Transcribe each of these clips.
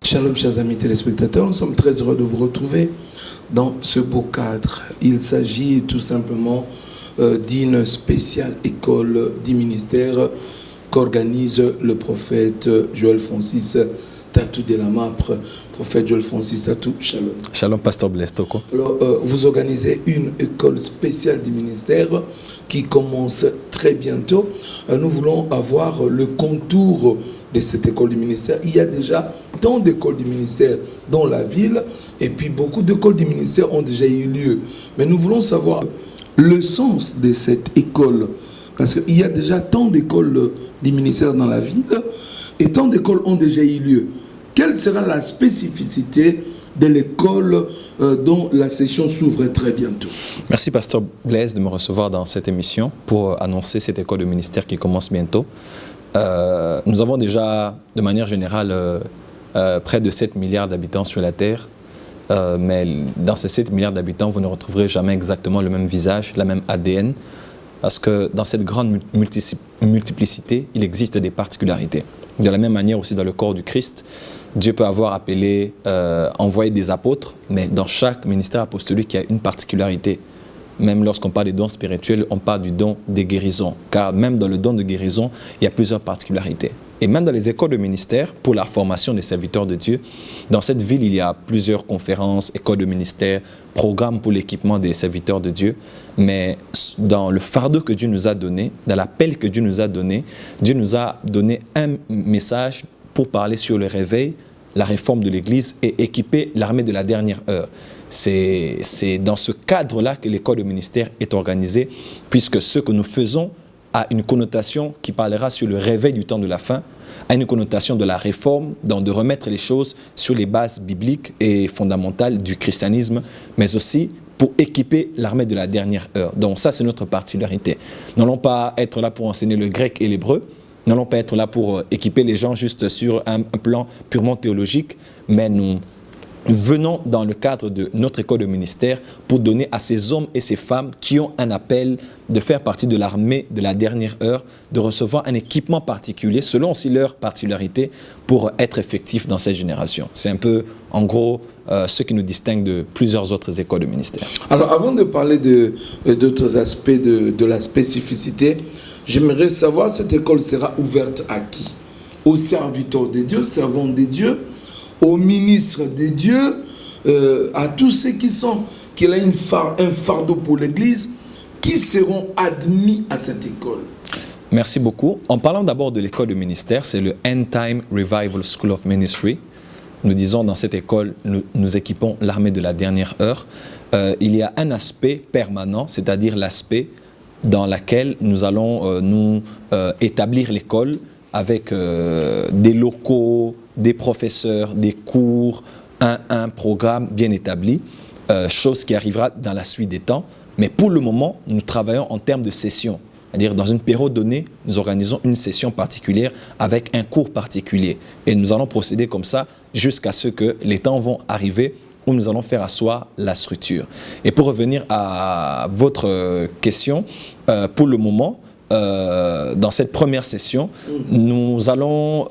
Shalom, chers amis téléspectateurs, nous sommes très heureux de vous retrouver dans ce beau cadre. Il s'agit tout simplement d'une spéciale école du ministère qu'organise le prophète Joël Francis Tatou de la Mapre. Prophète Joël Francis Tatou, shalom. Shalom, pasteur Blaise Toko. Alors, vous organisez une école spéciale du ministère qui commence très bientôt. Nous voulons avoir le contour de cette école du ministère. Il y a déjà tant d'écoles du ministère dans la ville et puis beaucoup d'écoles du ministère ont déjà eu lieu. Mais nous voulons savoir le sens de cette école parce qu'il y a déjà tant d'écoles du ministère dans la ville et tant d'écoles ont déjà eu lieu. Quelle sera la spécificité de l'école dont la session s'ouvre très bientôt? Merci, pasteur Blaise, de me recevoir dans cette émission pour annoncer cette école de ministère qui commence bientôt. Nous avons déjà, de manière générale, près de 7 milliards d'habitants sur la Terre. Mais dans ces 7 milliards d'habitants, vous ne retrouverez jamais exactement le même visage, la même ADN. Parce que dans cette grande multiplicité, il existe des particularités. De la même manière aussi dans le corps du Christ, Dieu peut avoir appelé, envoyé des apôtres, mais dans chaque ministère apostolique, il y a une particularité. Même lorsqu'on parle des dons spirituels, on parle du don des guérisons. Car même dans le don de guérison, il y a plusieurs particularités. Et même dans les écoles de ministère, pour la formation des serviteurs de Dieu, dans cette ville, il y a plusieurs conférences, écoles de ministère, programmes pour l'équipement des serviteurs de Dieu. Mais dans le fardeau que Dieu nous a donné, dans l'appel que Dieu nous a donné un message pour parler sur le réveil, la réforme de l'Église et équiper l'armée de la dernière heure. C'est dans ce cadre-là que l'école de ministère est organisée, puisque ce que nous faisons a une connotation qui parlera sur le réveil du temps de la fin, a une connotation de la réforme, donc de remettre les choses sur les bases bibliques et fondamentales du christianisme, mais aussi pour équiper l'armée de la dernière heure. Donc ça, c'est notre particularité. Nous n'allons pas être là pour enseigner le grec et l'hébreu, nous n'allons pas être là pour équiper les gens juste sur un plan purement théologique, mais nous venons dans le cadre de notre école de ministère pour donner à ces hommes et ces femmes qui ont un appel de faire partie de l'armée de la dernière heure, de recevoir un équipement particulier, selon aussi leur particularité, pour être effectifs dans cette génération. C'est un peu, en gros, ce qui nous distingue de plusieurs autres écoles de ministère. Alors, avant de parler d'autres aspects de la spécificité, j'aimerais savoir, cette école sera ouverte à qui? Aux serviteurs de Dieu, servants de Dieu, aux ministres de Dieu, à tous ceux qui ont un fardeau pour l'Église, qui seront admis à cette école. Merci beaucoup. En parlant d'abord de l'école de ministère, c'est le End Time Revival School of Ministry. Nous disons dans cette école, nous équipons l'armée de la dernière heure. Il y a un aspect permanent, c'est-à-dire l'aspect dans lequel nous allons établir l'école avec des locaux, des professeurs, des cours, un programme bien établi, chose qui arrivera dans la suite des temps. Mais pour le moment, nous travaillons en termes de sessions. C'est-à-dire, dans une période donnée, nous organisons une session particulière avec un cours particulier. Et nous allons procéder comme ça jusqu'à ce que les temps vont arriver où nous allons faire asseoir la structure. Et pour revenir à votre question, pour le moment, dans cette première session, nous allons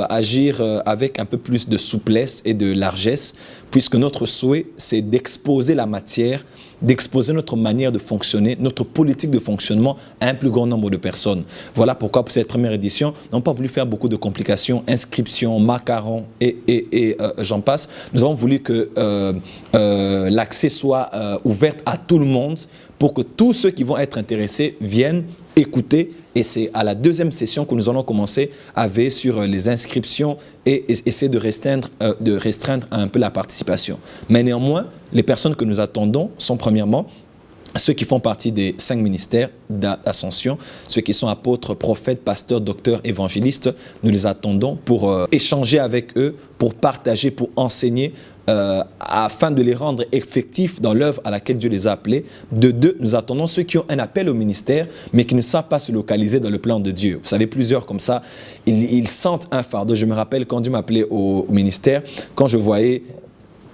agir avec un peu plus de souplesse et de largesse, puisque notre souhait, c'est d'exposer la matière, d'exposer notre manière de fonctionner, notre politique de fonctionnement à un plus grand nombre de personnes. Voilà pourquoi pour cette première édition, nous n'avons pas voulu faire beaucoup de complications, inscriptions, macarons et j'en passe. Nous avons voulu que l'accès soit ouvert à tout le monde pour que tous ceux qui vont être intéressés viennent écouter. Et c'est à la deuxième session que nous allons commencer à veiller sur les inscriptions et essayer de restreindre un peu la participation. Mais néanmoins, les personnes que nous attendons sont premièrement ceux qui font partie des 5 ministères d'Ascension, ceux qui sont apôtres, prophètes, pasteurs, docteurs, évangélistes. Nous les attendons pour échanger avec eux, pour partager, pour enseigner afin de les rendre effectifs dans l'œuvre à laquelle Dieu les a appelés. De deux, nous attendons ceux qui ont un appel au ministère, mais qui ne savent pas se localiser dans le plan de Dieu. Vous savez, plusieurs comme ça, ils sentent un fardeau. Je me rappelle quand Dieu m'appelait au ministère, quand je voyais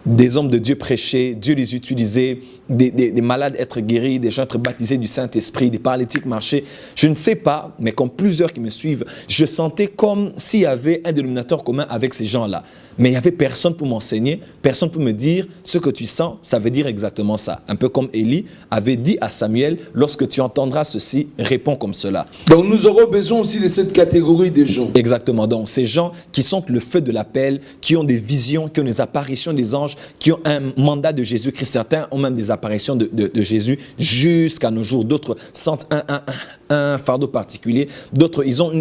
des hommes de Dieu prêcher, Dieu les utilisait, des malades être guéris, des gens être baptisés du Saint-Esprit, des paralytiques marcher. Je ne sais pas, mais comme plusieurs qui me suivent, je sentais comme s'il y avait un dénominateur commun avec ces gens-là. Mais il n'y avait personne pour m'enseigner, personne pour me dire ce que tu sens, ça veut dire exactement ça. Un peu comme Élie avait dit à Samuel, lorsque tu entendras ceci, réponds comme cela. Donc nous aurons besoin aussi de cette catégorie de gens. Exactement. Donc ces gens qui sentent le feu de l'appel, qui ont des visions, qui ont des apparitions des anges, qui ont un mandat de Jésus-Christ. Certains ont même des apparitions de Jésus jusqu'à nos jours. D'autres sentent un fardeau particulier. D'autres, ils ont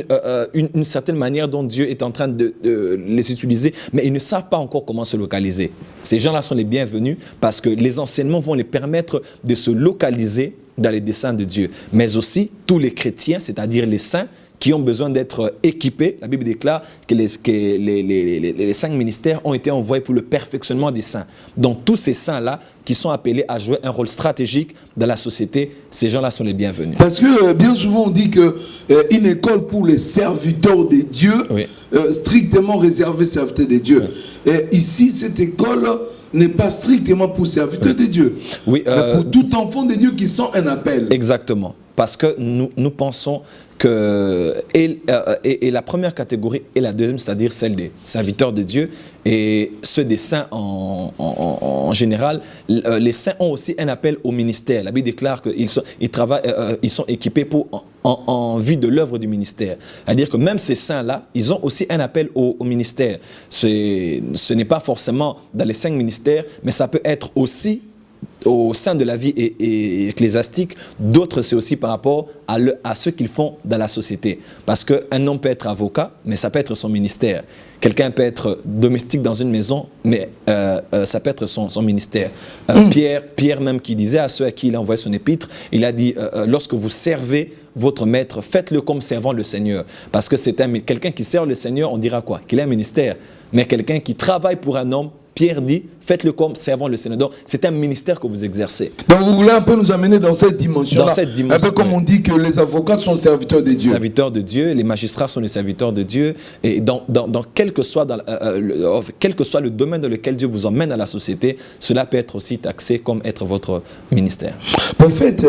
une certaine manière dont Dieu est en train de les utiliser, mais ils ne savent pas encore comment se localiser. Ces gens-là sont les bienvenus parce que les enseignements vont les permettre de se localiser dans les desseins de Dieu. Mais aussi, tous les chrétiens, c'est-à-dire les saints, qui ont besoin d'être équipés. La Bible déclare que les 5 ministères ont été envoyés pour le perfectionnement des saints. Donc tous ces saints-là qui sont appelés à jouer un rôle stratégique dans la société, ces gens-là sont les bienvenus. Parce que bien souvent on dit qu'une école pour les serviteurs de Dieu, oui. Strictement réservée serviteurs de Dieu. Oui. Et ici, cette école n'est pas strictement pour serviteurs de Dieu, oui, mais pour tout enfant de Dieu qui sent un appel. Exactement. Parce que nous pensons que et la première catégorie et la deuxième, c'est-à-dire celle des serviteurs de Dieu et ceux des saints en général, les saints ont aussi un appel au ministère. La Bible déclare qu'ils sont équipés en vue de l'œuvre du ministère. C'est-à-dire que même ces saints-là, ils ont aussi un appel au ministère. Ce n'est pas forcément dans les 5 ministères, mais ça peut être aussi au sein de la vie ecclésiastique. D'autres, c'est aussi par rapport à ce qu'ils font dans la société. Parce qu'un homme peut être avocat, mais ça peut être son ministère. Quelqu'un peut être domestique dans une maison, mais ça peut être son ministère. Pierre même qui disait à ceux à qui il a envoyé son épître, il a dit, lorsque vous servez votre maître, faites-le comme servant le Seigneur. Parce que c'est quelqu'un qui sert le Seigneur, on dira quoi? Qu'il a un ministère. Mais quelqu'un qui travaille pour un homme, Pierre dit, faites-le comme servant le Seigneur. Donc, c'est un ministère que vous exercez. Donc, vous voulez un peu nous amener dans cette dimension-là. Dans cette dimension. Un peu comme on dit que les avocats sont serviteurs de Dieu. Serviteurs de Dieu, les magistrats sont les serviteurs de Dieu. Et quel que soit le domaine dans lequel Dieu vous emmène à la société, cela peut être aussi taxé comme être votre ministère. Prophète,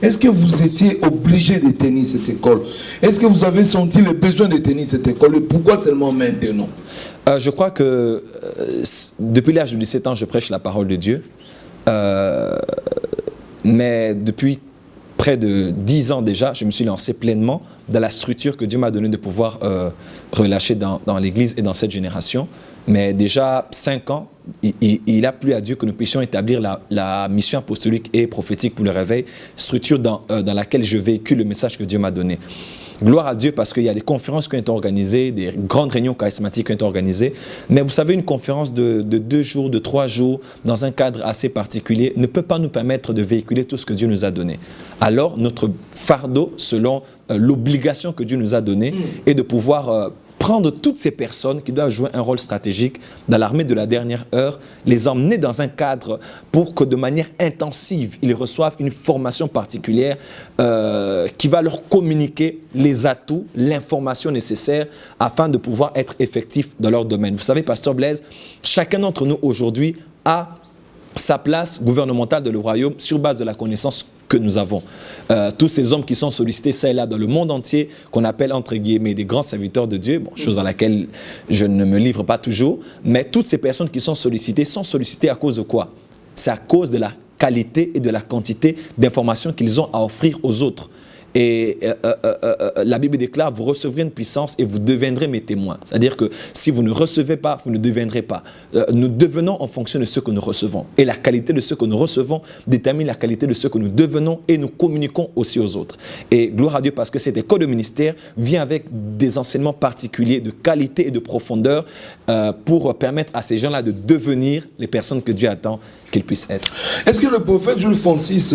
est-ce que vous étiez obligé de tenir cette école? Est-ce que vous avez senti le besoin de tenir cette école? Et pourquoi seulement maintenant? Je crois que depuis l'âge de 17 ans, je prêche la parole de Dieu. Mais depuis près de 10 ans déjà, je me suis lancé pleinement dans la structure que Dieu m'a donnée de pouvoir relâcher dans l'Église et dans cette génération. Mais déjà 5 ans, il a plu à Dieu que nous puissions établir la mission apostolique et prophétique pour le réveil, structure dans laquelle je véhicule le message que Dieu m'a donné. Gloire à Dieu parce qu'il y a des conférences qui ont été organisées, des grandes réunions charismatiques qui ont été organisées. Mais vous savez, une conférence de 2 jours, de 3 jours, dans un cadre assez particulier, ne peut pas nous permettre de véhiculer tout ce que Dieu nous a donné. Alors, notre fardeau, selon l'obligation que Dieu nous a donnée, est de pouvoir prendre toutes ces personnes qui doivent jouer un rôle stratégique dans l'armée de la dernière heure, les emmener dans un cadre pour que de manière intensive, ils reçoivent une formation particulière qui va leur communiquer les atouts, l'information nécessaire afin de pouvoir être effectifs dans leur domaine. Vous savez, Pasteur Blaise, chacun d'entre nous aujourd'hui a sa place gouvernementale dans le royaume sur base de la connaissance que nous avons. Tous ces hommes qui sont sollicités ça et là dans le monde entier, qu'on appelle entre guillemets des grands serviteurs de Dieu, chose à laquelle je ne me livre pas toujours, mais toutes ces personnes qui sont sollicitées à cause de quoi? C'est à cause de la qualité et de la quantité d'informations qu'ils ont à offrir aux autres. Et la Bible déclare, vous recevrez une puissance et vous deviendrez mes témoins. C'est-à-dire que si vous ne recevez pas, vous ne deviendrez pas. Nous devenons en fonction de ce que nous recevons. Et la qualité de ce que nous recevons détermine la qualité de ce que nous devenons et nous communiquons aussi aux autres. Et gloire à Dieu parce que cette école de ministère vient avec des enseignements particuliers de qualité et de profondeur pour permettre à ces gens-là de devenir les personnes que Dieu attend qu'ils puissent être. Est-ce que le prophète Jules Francis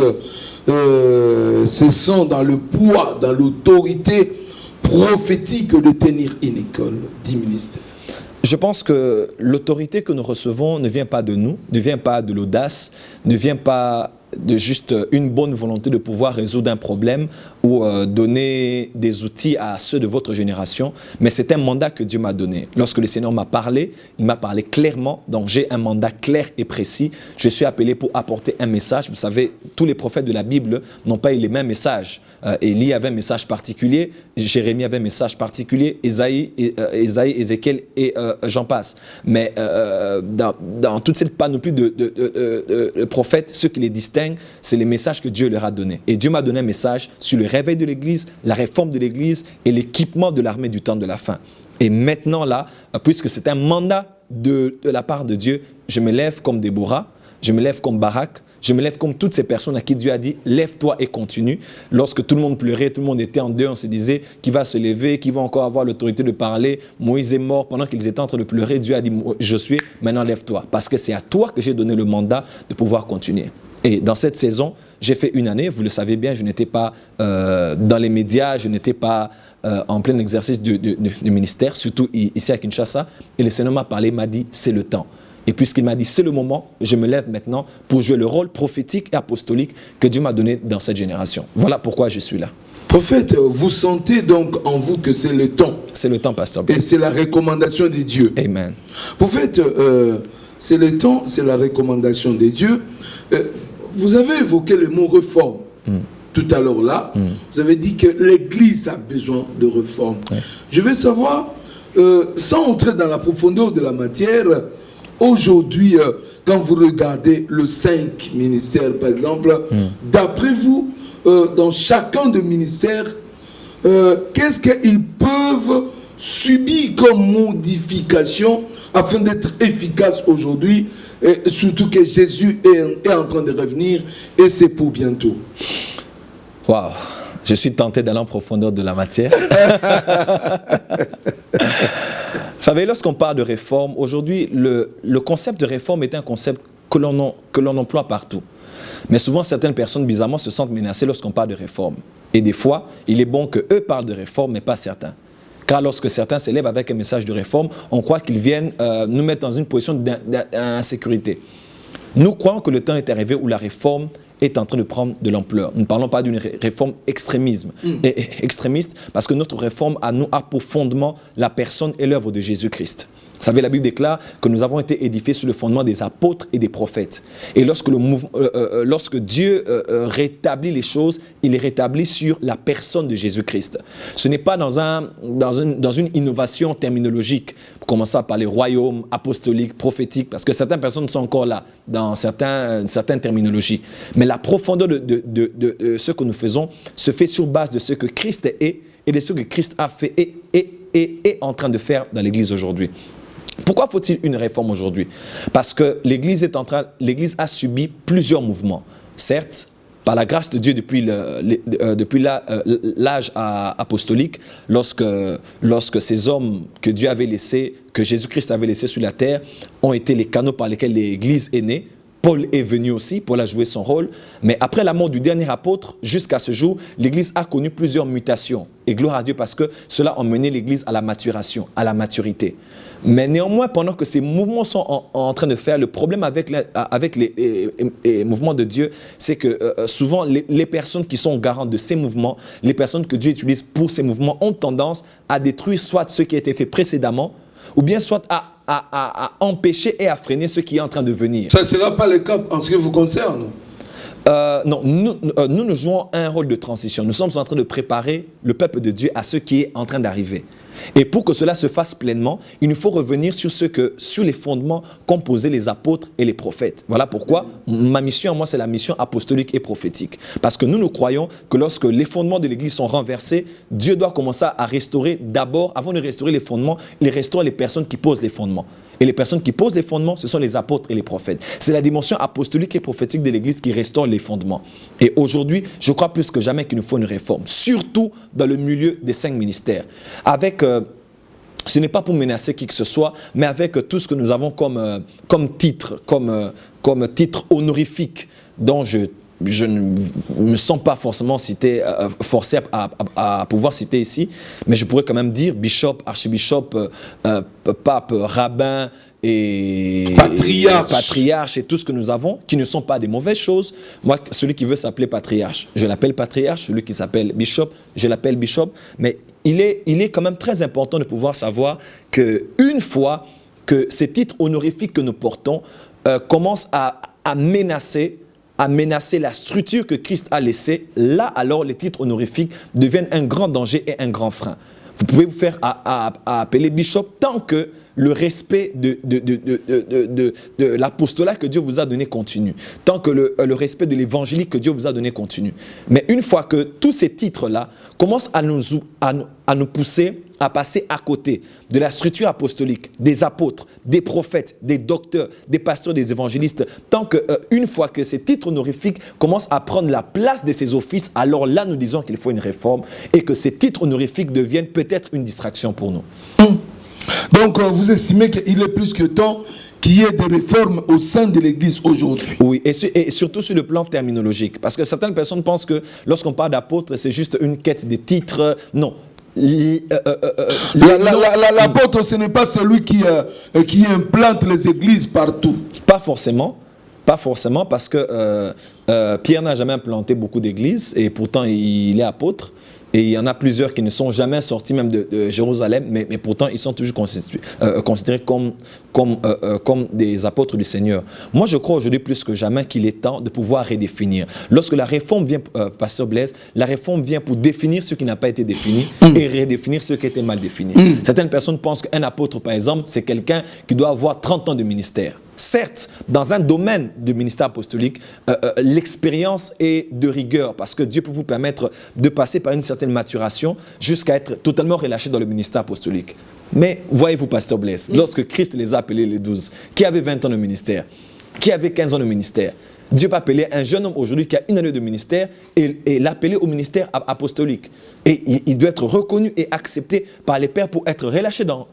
se sent dans le poids, dans l'autorité prophétique de tenir une école du ministère? Je pense que l'autorité que nous recevons ne vient pas de nous, ne vient pas de l'audace, ne vient pas de juste une bonne volonté de pouvoir résoudre un problème ou donner des outils à ceux de votre génération, mais c'est un mandat que Dieu m'a donné. Lorsque le Seigneur m'a parlé, il m'a parlé clairement, donc j'ai un mandat clair et précis. Je suis appelé pour apporter un message. Vous savez, tous les prophètes de la Bible n'ont pas eu les mêmes messages. Élie avait un message particulier, Jérémie avait un message particulier, Ésaïe, Ézéchiel et j'en passe. Mais dans toute cette panoplie de prophètes, ceux qui les distinguent, c'est les messages que Dieu leur a donnés. Et Dieu m'a donné un message sur le réveil de l'Église, la réforme de l'Église et l'équipement de l'armée du temps de la fin. Et maintenant là, puisque c'est un mandat de la part de Dieu, je me lève comme Déborah, je me lève comme Barak, je me lève comme toutes ces personnes à qui Dieu a dit « Lève-toi et continue ». Lorsque tout le monde pleurait, tout le monde était en deuil, on se disait « Qui va se lever, qui va encore avoir l'autorité de parler ?» Moïse est mort pendant qu'ils étaient en train de pleurer. Dieu a dit « Josué, maintenant lève-toi » parce que c'est à toi que j'ai donné le mandat de pouvoir continuer. Et dans cette saison, j'ai fait une année, vous le savez bien, je n'étais pas dans les médias, je n'étais pas en plein exercice du ministère, surtout ici à Kinshasa. Et le Seigneur m'a parlé, m'a dit, c'est le temps. Et puisqu'il m'a dit, c'est le moment, je me lève maintenant pour jouer le rôle prophétique et apostolique que Dieu m'a donné dans cette génération. Voilà pourquoi je suis là. Prophète, vous sentez donc en vous que c'est le temps. C'est le temps, pasteur. Et c'est la recommandation de Dieu. Amen. Prophète, c'est le temps, c'est la recommandation de Dieu. Vous avez évoqué le mot réforme tout à l'heure là. Vous avez dit que l'Église a besoin de réforme. Je veux savoir, sans entrer dans la profondeur de la matière, aujourd'hui, quand vous regardez le 5 ministères, par exemple, d'après vous, dans chacun des ministères, qu'est-ce qu'ils peuvent subir comme modification afin d'être efficaces aujourd'hui, et surtout que Jésus est en train de revenir et c'est pour bientôt. Waouh, je suis tenté d'aller en profondeur de la matière. Vous savez, lorsqu'on parle de réforme, aujourd'hui, le concept de réforme est un concept que l'on emploie partout. Mais souvent, certaines personnes, bizarrement, se sentent menacées lorsqu'on parle de réforme. Et des fois, il est bon qu'eux parlent de réforme, mais pas certains. Car lorsque certains s'élèvent avec un message de réforme, on croit qu'ils viennent nous mettre dans une position d'insécurité. Nous croyons que le temps est arrivé où la réforme est en train de prendre de l'ampleur. Nous ne parlons pas d'une réforme extrémiste, parce que notre réforme a pour fondement la personne et l'œuvre de Jésus-Christ. Vous savez, la Bible déclare que nous avons été édifiés sur le fondement des apôtres et des prophètes. Et lorsque Dieu rétablit les choses, il les rétablit sur la personne de Jésus-Christ. Ce n'est pas dans une innovation terminologique, pour commencer à parler royaume, apostolique, prophétique, parce que certaines personnes sont encore là, dans certaines terminologies. Mais la profondeur de ce que nous faisons se fait sur base de ce que Christ est et de ce que Christ a fait et est en train de faire dans l'Église aujourd'hui. Pourquoi faut-il une réforme aujourd'hui? Parce que l'Église a subi plusieurs mouvements. Certes, par la grâce de Dieu depuis l'âge apostolique, lorsque ces hommes que Dieu avait laissés, que Jésus-Christ avait laissés sur la terre, ont été les canaux par lesquels l'Église est née. Paul est venu aussi, Paul a joué son rôle, mais après la mort du dernier apôtre, jusqu'à ce jour, l'Église a connu plusieurs mutations. Et gloire à Dieu parce que cela a mené l'Église à la maturation, à la maturité. Mais néanmoins, pendant que ces mouvements sont en train de faire, le problème avec les mouvements de Dieu, c'est que souvent les personnes qui sont garantes de ces mouvements, les personnes que Dieu utilise pour ces mouvements ont tendance à détruire soit ce qui a été fait précédemment, ou bien soit à empêcher et à freiner ce qui est en train de venir. Ça ne sera pas le cas en ce qui vous concerne? Non, nous jouons un rôle de transition. Nous sommes en train de préparer le peuple de Dieu à ce qui est en train d'arriver. Et pour que cela se fasse pleinement, il nous faut revenir sur les fondements qu'ont posés les apôtres et les prophètes. Voilà pourquoi ma mission, moi, c'est la mission apostolique et prophétique. Parce que nous croyons que lorsque les fondements de l'Église sont renversés, Dieu doit commencer à restaurer d'abord, avant de restaurer les fondements, il restaure les personnes qui posent les fondements. Et les personnes qui posent les fondements, ce sont les apôtres et les prophètes. C'est la dimension apostolique et prophétique de l'Église qui restaure les fondements. Et aujourd'hui, je crois plus que jamais qu'il nous faut une réforme, surtout dans le milieu des 5 ministères. Ce n'est pas pour menacer qui que ce soit, mais avec tout ce que nous avons comme titre honorifique, dont je je ne me sens pas forcément forcé à pouvoir citer ici, mais je pourrais quand même dire bishop, archibishop, pape, rabbin et patriarche et tout ce que nous avons, qui ne sont pas des mauvaises choses. Moi, celui qui veut s'appeler patriarche, je l'appelle patriarche. Celui qui s'appelle bishop, je l'appelle bishop. Mais il est quand même très important de pouvoir savoir qu'une fois que ces titres honorifiques que nous portons commencent à menacer la structure que Christ a laissée, là alors les titres honorifiques deviennent un grand danger et un grand frein. Vous pouvez vous faire appeler bishop tant que le respect de l'apostolat que Dieu vous a donné continue, tant que le respect de l'évangélique que Dieu vous a donné continue. Mais une fois que tous ces titres-là commencent à nous pousser à passer à côté de la structure apostolique, des apôtres, des prophètes, des docteurs, des pasteurs, des évangélistes, tant qu'une fois que ces titres honorifiques commencent à prendre la place de ces offices, alors là nous disons qu'il faut une réforme et que ces titres honorifiques deviennent peut-être une distraction pour nous. Donc vous estimez qu'il est plus que temps qu'il y ait des réformes au sein de l'Église aujourd'hui? Oui, et surtout sur le plan terminologique, parce que certaines personnes pensent que lorsqu'on parle d'apôtre, c'est juste une quête des titres. Non. L'apôtre, ce n'est pas celui qui implante les églises partout. Pas forcément, parce que Pierre n'a jamais implanté beaucoup d'églises et pourtant il est apôtre. Et il y en a plusieurs qui ne sont jamais sortis même de Jérusalem, mais pourtant ils sont toujours considérés comme des apôtres du Seigneur. Moi je crois aujourd'hui plus que jamais qu'il est temps de pouvoir redéfinir. Lorsque la réforme vient, Pasteur Blaise, la réforme vient pour définir ce qui n'a pas été défini et redéfinir ce qui a été mal défini. Certaines personnes pensent qu'un apôtre par exemple c'est quelqu'un qui doit avoir 30 ans de ministère. Certes, dans un domaine du ministère apostolique, l'expérience est de rigueur parce que Dieu peut vous permettre de passer par une certaine maturation jusqu'à être totalement relâché dans le ministère apostolique. Mais voyez-vous, Pasteur Blaise, lorsque Christ les a appelés les 12, qui avait 20 ans de ministère, qui avait 15 ans de ministère, Dieu peut appeler un jeune homme aujourd'hui qui a une année de ministère et l'appeler au ministère apostolique. Et il doit être reconnu et accepté par les pères pour être relâché dans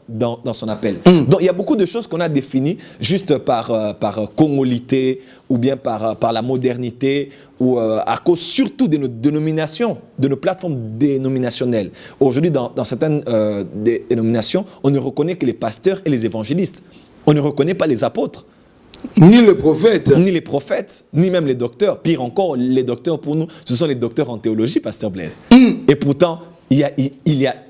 son appel. Donc il y a beaucoup de choses qu'on a définies juste par congolité ou bien par la modernité ou à cause surtout de nos dénominations, de nos plateformes dénominationnelles. Aujourd'hui, dans certaines dénominations, on ne reconnaît que les pasteurs et les évangélistes. On ne reconnaît pas les apôtres. Ni les prophètes. Ni les prophètes, ni même les docteurs. Pire encore, les docteurs pour nous, ce sont les docteurs en théologie, Pasteur Blaise. Et pourtant, il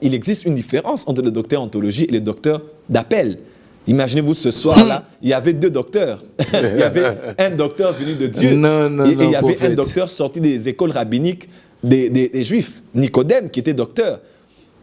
existe une différence entre le docteur en théologie et le docteur d'appel. Imaginez-vous ce soir-là, il y avait 2 docteurs. Il y avait un docteur venu de Dieu et il y avait prophète. Un docteur sorti des écoles rabbiniques des Juifs, Nicodème, qui était docteur.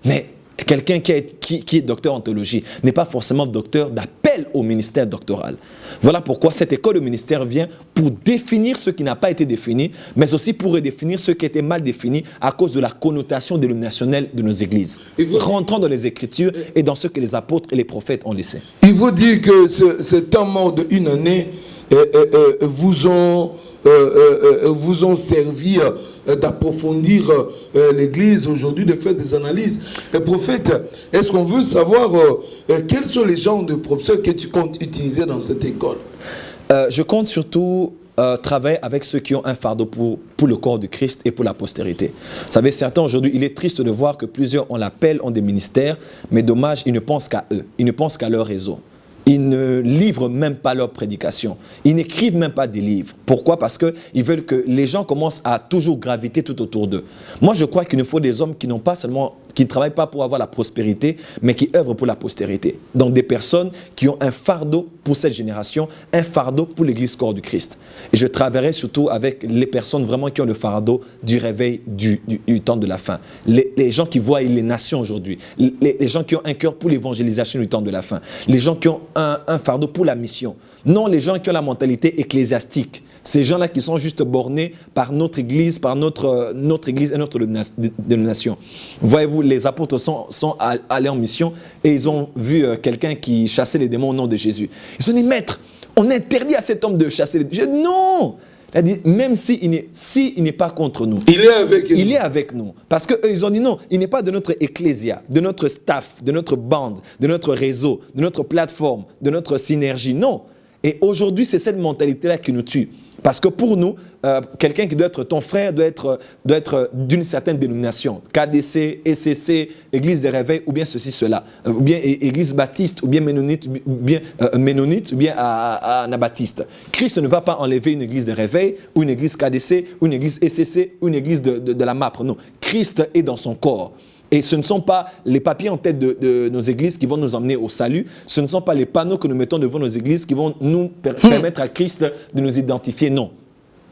Mais quelqu'un qui est docteur en théologie n'est pas forcément docteur d'appel au ministère doctoral. Voilà pourquoi cette école de ministère vient pour définir ce qui n'a pas été défini, mais aussi pour redéfinir ce qui était mal défini à cause de la connotation dénominationnelle de nos églises. Rentrant dans les Écritures et dans ce que les apôtres et les prophètes ont laissé. Il faut dire que ce temps mort d'une année vous ont servi d'approfondir l'Église aujourd'hui, de faire des analyses. Prophète, est-ce qu'on veut savoir quels sont les genres de professeurs que tu comptes utiliser dans cette école? Je compte surtout travailler avec ceux qui ont un fardeau pour le corps de Christ et pour la postérité. Vous savez, certains aujourd'hui, il est triste de voir que plusieurs ont l'appel, ont des ministères, mais dommage, ils ne pensent qu'à eux, ils ne pensent qu'à leur réseau. Ils ne livrent même pas leur prédication. Ils n'écrivent même pas des livres. Pourquoi? Parce qu'ils veulent que les gens commencent à toujours graviter tout autour d'eux. Moi, je crois qu'il nous faut des hommes qui ne travaillent pas pour avoir la prospérité, mais qui œuvrent pour la postérité. Donc des personnes qui ont un fardeau pour cette génération, un fardeau pour l'Église corps du Christ. Et je travaillerai surtout avec les personnes vraiment qui ont le fardeau du réveil du temps de la fin. Les gens qui voient les nations aujourd'hui, les gens qui ont un cœur pour l'évangélisation du temps de la fin, les gens qui ont un fardeau pour la mission. Non, les gens qui ont la mentalité ecclésiastique. Ces gens-là qui sont juste bornés par notre Église, par notre Église et notre dénomination. Voyez-vous, les apôtres sont allés en mission et ils ont vu quelqu'un qui chassait les démons au nom de Jésus. Ils se sont dit, maître, on interdit à cet homme de chasser les démons. Non! Il a dit, même s'il n'est pas contre nous, il est avec nous. Il est avec nous. Parce qu'eux, ils ont dit non, il n'est pas de notre ecclésia, de notre staff, de notre bande, de notre réseau, de notre plateforme, de notre synergie. Non. Et aujourd'hui, c'est cette mentalité-là qui nous tue. Parce que pour nous, quelqu'un qui doit être ton frère doit être d'une certaine dénomination. KDC, SCC, Église des Réveils, ou bien ceci, cela. Ou bien Église baptiste, ou bien ménonite, ou bien anabaptiste. Christ ne va pas enlever une Église des Réveils, ou une Église KDC, ou une Église SCC, ou une Église de la MAPRE. Non, Christ est dans son corps. Et ce ne sont pas les papiers en tête de nos églises qui vont nous emmener au salut. Ce ne sont pas les panneaux que nous mettons devant nos églises qui vont nous permettre à Christ de nous identifier. Non.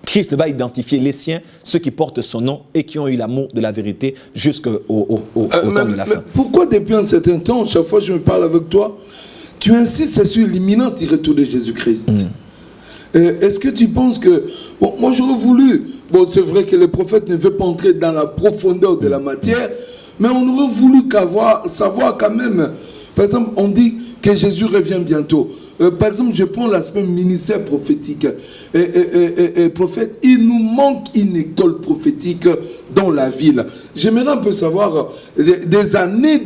Christ va identifier les siens, ceux qui portent son nom et qui ont eu l'amour de la vérité jusqu'au temps de la fin. Pourquoi depuis un certain temps, chaque fois que je me parle avec toi, tu insistes sur l'imminence du retour de Jésus-Christ? Est-ce que tu penses que... Bon, moi j'aurais voulu... Bon, c'est vrai que le prophète ne veut pas entrer dans la profondeur de la matière, mais on aurait voulu savoir quand même. Par exemple, on dit que Jésus revient bientôt. Par exemple, je prends l'aspect ministère prophétique. Prophète, il nous manque une école prophétique dans la ville. J'aimerais un peu savoir, des années,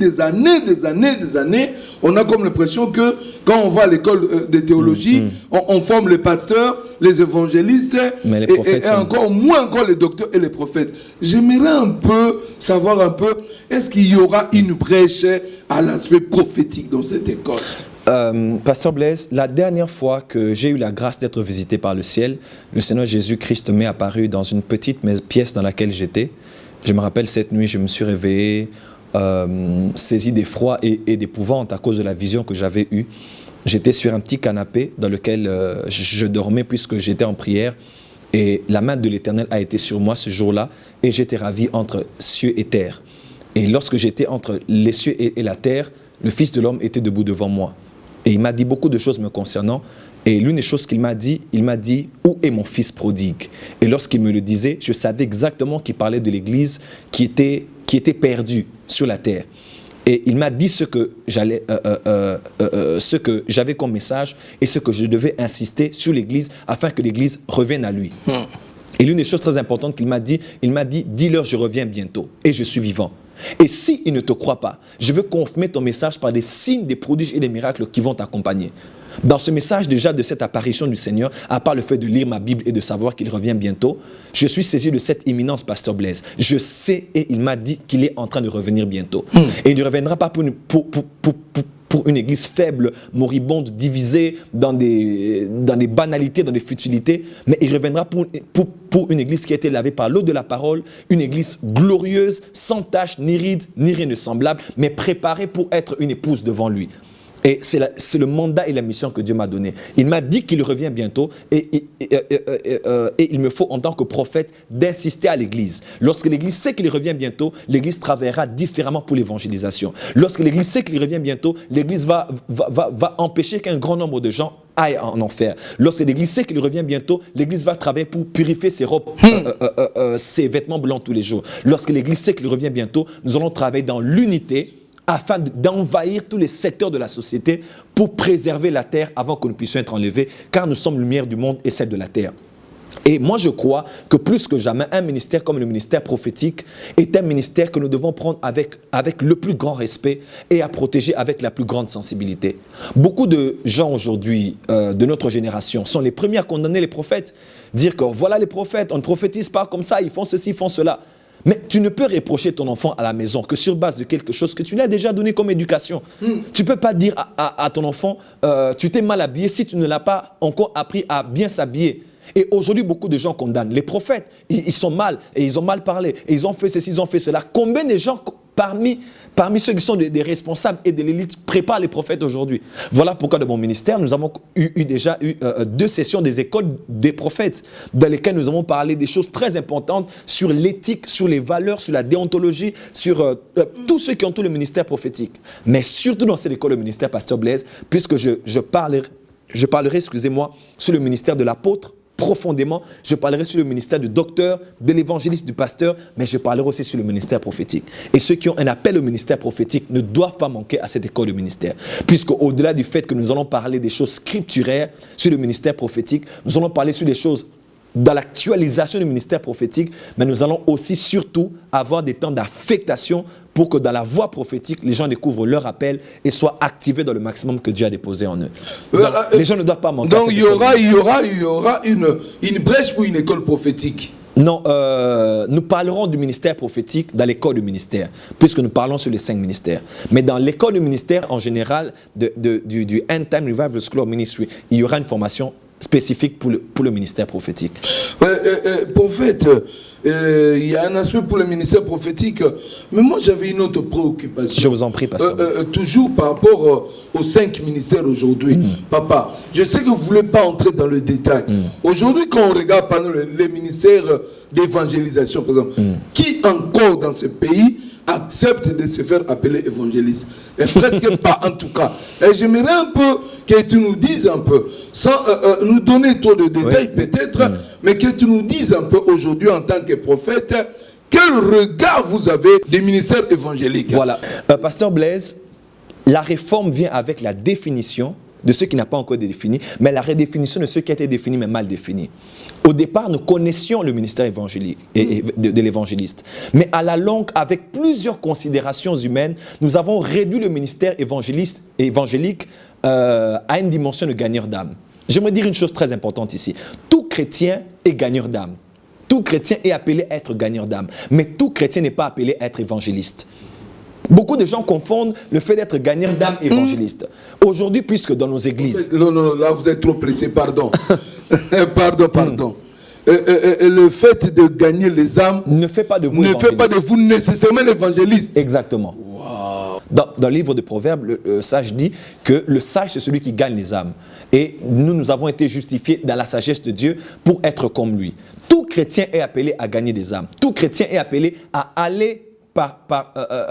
on a comme l'impression que quand on va à l'école de théologie, on forme les pasteurs, les évangélistes, mais les prophètes et encore moins encore les docteurs et les prophètes. J'aimerais un peu savoir est-ce qu'il y aura une brèche à l'aspect prophétique dans cette école? Pasteur Blaise, la dernière fois que j'ai eu la grâce d'être visité par le ciel, le Seigneur Jésus-Christ m'est apparu dans une petite pièce dans laquelle j'étais. Je me rappelle cette nuit, je me suis réveillé, saisi d'effroi et d'épouvante à cause de la vision que j'avais eue. J'étais sur un petit canapé dans lequel je dormais puisque j'étais en prière. Et la main de l'Éternel a été sur moi ce jour-là et j'étais ravi entre cieux et terre. Et lorsque j'étais entre les cieux et la terre, le Fils de l'homme était debout devant moi. Et il m'a dit beaucoup de choses me concernant. Et l'une des choses qu'il m'a dit, où est mon fils prodigue? Et lorsqu'il me le disait, je savais exactement qu'il parlait de l'Église qui était perdue sur la terre. Et il m'a dit ce que j'avais comme message et ce que je devais insister sur l'Église afin que l'Église revienne à lui. Et l'une des choses très importantes qu'il m'a dit, dis-leur je reviens bientôt et je suis vivant. Et s'ils ne te croient pas, je veux confirmer ton message par des signes, des prodiges et des miracles qui vont t'accompagner. Dans ce message déjà de cette apparition du Seigneur, à part le fait de lire ma Bible et de savoir qu'il revient bientôt, je suis saisi de cette imminence, Pasteur Blaise. Je sais et il m'a dit qu'il est en train de revenir bientôt. Et il ne reviendra pas pour une église faible, moribonde, divisée dans des banalités, dans des futilités, mais il reviendra pour une église qui a été lavée par l'eau de la parole, une église glorieuse, sans tache, ni ride, ni rien de semblable, mais préparée pour être une épouse devant lui. Et c'est le mandat et la mission que Dieu m'a donné. Il m'a dit qu'il revient bientôt et il me faut en tant que prophète d'insister à l'Église. Lorsque l'Église sait qu'il revient bientôt, l'Église travaillera différemment pour l'évangélisation. Lorsque l'Église sait qu'il revient bientôt, l'Église va empêcher qu'un grand nombre de gens aillent en enfer. Lorsque l'Église sait qu'il revient bientôt, l'Église va travailler pour purifier ses robes, ses vêtements blancs tous les jours. Lorsque l'Église sait qu'il revient bientôt, nous allons travailler dans l'unité afin d'envahir tous les secteurs de la société pour préserver la terre avant que nous puissions être enlevés, car nous sommes lumière du monde et celle de la terre. Et moi, je crois que plus que jamais, un ministère comme le ministère prophétique est un ministère que nous devons prendre avec le plus grand respect et à protéger avec la plus grande sensibilité. Beaucoup de gens aujourd'hui, de notre génération, sont les premiers à condamner les prophètes, dire que voilà les prophètes, on ne prophétise pas comme ça, ils font ceci, ils font cela. Mais tu ne peux reprocher ton enfant à la maison que sur base de quelque chose que tu lui as déjà donné comme éducation. Tu ne peux pas dire à ton enfant, tu t'es mal habillé si tu ne l'as pas encore appris à bien s'habiller. Et aujourd'hui, beaucoup de gens condamnent. Les prophètes, ils sont mal et ils ont mal parlé. Et ils ont fait ceci, ils ont fait cela. Combien de gens parmi ceux qui sont des responsables et de l'élite préparent les prophètes aujourd'hui? Voilà pourquoi dans mon ministère, nous avons déjà eu 2 sessions des écoles des prophètes dans lesquelles nous avons parlé des choses très importantes sur l'éthique, sur les valeurs, sur la déontologie, sur tous ceux qui ont tout le ministère prophétique. Mais surtout dans cette école de ministère, Pasteur Blaise, puisque je parlerai, excusez-moi, sur le ministère de l'apôtre, profondément, je parlerai sur le ministère du docteur, de l'évangéliste, du pasteur, mais je parlerai aussi sur le ministère prophétique. Et ceux qui ont un appel au ministère prophétique ne doivent pas manquer à cette école de ministère. Puisque au-delà du fait que nous allons parler des choses scripturaires sur le ministère prophétique, nous allons parler sur des choses dans l'actualisation du ministère prophétique, mais nous allons aussi surtout avoir des temps d'affectation pour que dans la voie prophétique, les gens découvrent leur appel et soient activés dans le maximum que Dieu a déposé en eux. Donc, les gens ne doivent pas manquer. Donc il y aura une brèche pour une école prophétique. Non, nous parlerons du ministère prophétique dans l'école du ministère, puisque nous parlons sur les 5 ministères. Mais dans l'école du ministère, en général, du End Time Revival School of Ministry, il y aura une formation spécifique pour le ministère prophétique. Prophète, il y a un aspect pour le ministère prophétique, mais moi j'avais une autre préoccupation. Je vous en prie, pasteur. Toujours par rapport aux 5 ministères aujourd'hui. Papa, je sais que vous ne voulez pas entrer dans le détail. Aujourd'hui, quand on regarde par exemple les ministères d'évangélisation, par exemple, qui encore dans ce pays accepte de se faire appeler évangéliste? Et presque pas en tout cas. Et j'aimerais un peu que tu nous dises un peu, sans nous donner trop de détails peut-être, mais que tu nous dises un peu aujourd'hui en tant que prophète, quel regard vous avez des ministères évangéliques? Voilà. Pasteur Blaise, la réforme vient avec la définition de ce qui n'a pas encore été défini, mais la redéfinition de ce qui a été défini mais mal défini. Au départ, nous connaissions le ministère évangélique et de l'évangéliste. Mais à la longue, avec plusieurs considérations humaines, nous avons réduit le ministère évangélique à une dimension de gagneur d'âme. J'aimerais dire une chose très importante ici. Tout chrétien est gagneur d'âme. Tout chrétien est appelé à être gagneur d'âme. Mais tout chrétien n'est pas appelé à être évangéliste. Beaucoup de gens confondent le fait d'être gagneur d'âme et évangéliste. Aujourd'hui, puisque dans nos églises... Non, là vous êtes trop pressé, pardon. Pardon. Le fait de gagner les âmes ne fait pas de vous nécessairement l'évangéliste. Exactement. Wow. Dans le livre de Proverbes, le sage dit que le sage, c'est celui qui gagne les âmes. Et nous avons été justifiés dans la sagesse de Dieu pour être comme lui. Tout chrétien est appelé à gagner des âmes. Tout chrétien est appelé à aller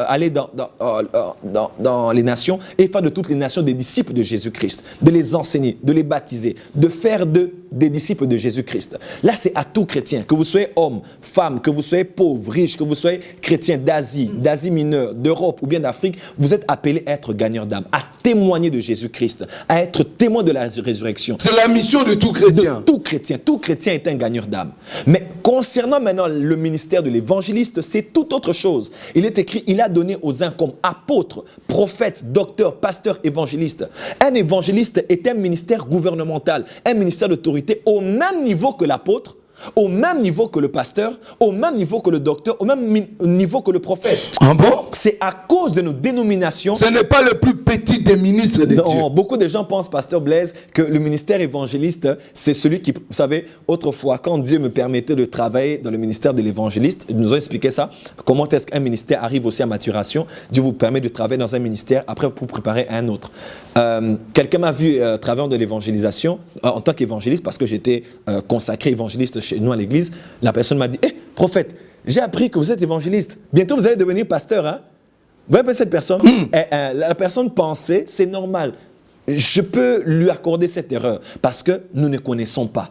aller dans les nations et faire de toutes les nations des disciples de Jésus-Christ, de les enseigner, de les baptiser, de faire des disciples de Jésus-Christ. Là, c'est à tout chrétien, que vous soyez homme, femme, que vous soyez pauvre, riche, que vous soyez chrétien d'Asie mineure, d'Europe ou bien d'Afrique, vous êtes appelés à être gagneurs d'âme, à témoigner de Jésus-Christ, à être témoin de la résurrection. C'est la mission de tout chrétien. De tout chrétien. Tout chrétien est un gagneur d'âme. Mais concernant maintenant le ministère de l'évangéliste, c'est tout autre chose. Il est écrit, il a donné aux uns comme apôtres, prophètes, docteurs, pasteurs, évangélistes. Un évangéliste est un ministère gouvernemental, un ministère d'autorité au même niveau que l'apôtre, au même niveau que le pasteur, au même niveau que le docteur, au même niveau que le prophète. Ah bon? C'est à cause de nos dénominations. Ce n'est pas le plus petit des ministres de Dieu. Beaucoup de gens pensent, pasteur Blaise, que le ministère évangéliste, c'est celui qui, vous savez, autrefois, quand Dieu me permettait de travailler dans le ministère de l'évangéliste, il nous a expliqué ça, comment est-ce qu'un ministère arrive aussi à maturation. Dieu vous permet de travailler dans un ministère, après pour préparer un autre. Quelqu'un m'a vu travaillant de l'évangélisation, en tant qu'évangéliste, parce que j'étais consacré évangéliste chez nous à l'église. La personne m'a dit, prophète, j'ai appris que vous êtes évangéliste. Bientôt, vous allez devenir pasteur. Hein? Vous voyez cette personne? La personne pensait, c'est normal. Je peux lui accorder cette erreur parce que nous ne connaissons pas.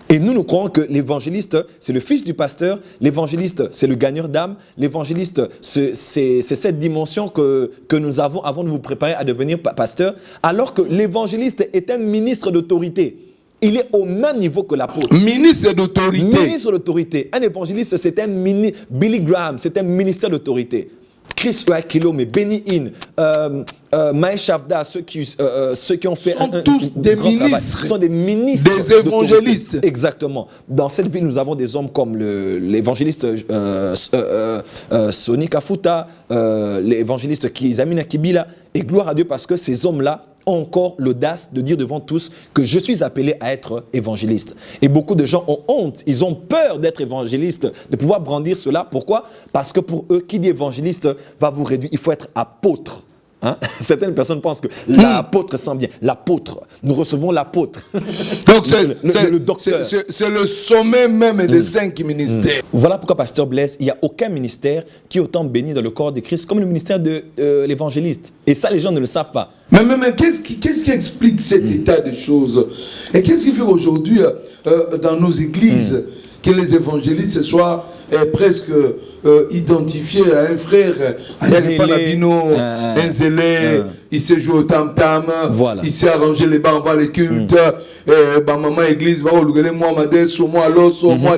Et nous croyons que l'évangéliste, c'est le fils du pasteur. L'évangéliste, c'est le gagneur d'âme. L'évangéliste, c'est cette dimension que nous avons avant de vous préparer à devenir pasteur. Alors que l'évangéliste est un ministre d'autorité. Il est au même niveau que l'apôtre. Ministre d'autorité. Ministre d'autorité. Un évangéliste, c'est un Billy Graham, c'est un ministère d'autorité. Chris Oakilome, Benny Hinn, Mahesh Chavda, ceux qui ont fait sont tous des ministres. Sont des ministres. Des évangélistes. Exactement. Dans cette ville, nous avons des hommes comme l'évangéliste Sonny Kafuta, l'évangéliste Kizamina Kibila. Et gloire à Dieu parce que ces hommes-là ont encore l'audace de dire devant tous que je suis appelé à être évangéliste. Et beaucoup de gens ont honte, ils ont peur d'être évangéliste, de pouvoir brandir cela. Pourquoi? Parce que pour eux, qui dit évangéliste va vous réduire. Il faut être apôtre. Hein? Certaines personnes pensent que l'apôtre sent bien. L'apôtre, nous recevons l'apôtre. Donc le docteur. C'est le sommet même des 5 ministères. Voilà pourquoi, pasteur Blaise, il n'y a aucun ministère qui est autant béni dans le corps de Christ comme le ministère de l'évangéliste. Et ça, les gens ne le savent pas. Mais qu'est-ce qui explique cet état de choses? Et qu'est-ce qui fait aujourd'hui dans nos églises que les évangélistes soient presque identifiés à un frère, un zélé, il s'est joué au tam-tam, voilà. Il s'est arrangé les bancs avant les cultes, maman église, moi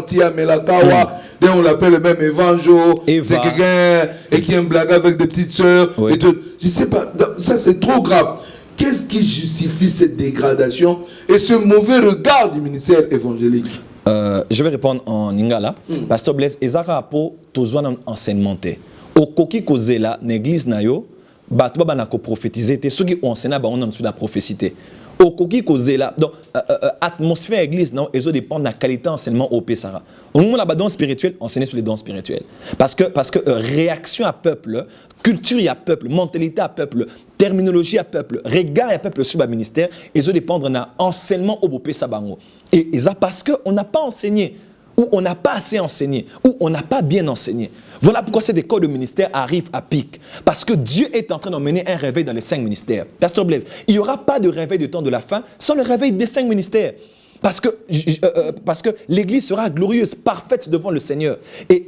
tia melakawa, dès on l'appelle même Evanjo, Eva. c'est quelqu'un et qui aime blaguer avec des petites sœurs. Oui. Et tout. Je sais pas, ça c'est trop grave. Qu'est-ce qui justifie cette dégradation et ce mauvais regard du ministère évangélique? Je vais répondre en Lingala. Pasteur Blaise, ezara po tozwana enseignement te. Okoki kozela n'église na yo, bato ba na ko prophétiser te, ceux qui ont enseigné ba on a la prophétie. Okoki kozela. Donc atmosphère église non, ezo dépend de la qualité enseignement au Pesara. Au moment la dons spirituel, enseigner sur les dons spirituels. Parce que réaction à peuple, culture à peuple, mentalité à peuple, terminologie à peuple, regard à peuple sur le ministère, ezo dépendre na enseignement au Pesara. Et ça parce que on n'a pas enseigné, ou on n'a pas assez enseigné, ou on n'a pas bien enseigné. Voilà pourquoi cette école de ministère arrive à pic. Parce que Dieu est en train d'emmener un réveil dans les 5 ministères. Pasteur Blaise, il n'y aura pas de réveil du temps de la fin sans le réveil des 5 ministères. Parce que l'Église sera glorieuse, parfaite devant le Seigneur. Et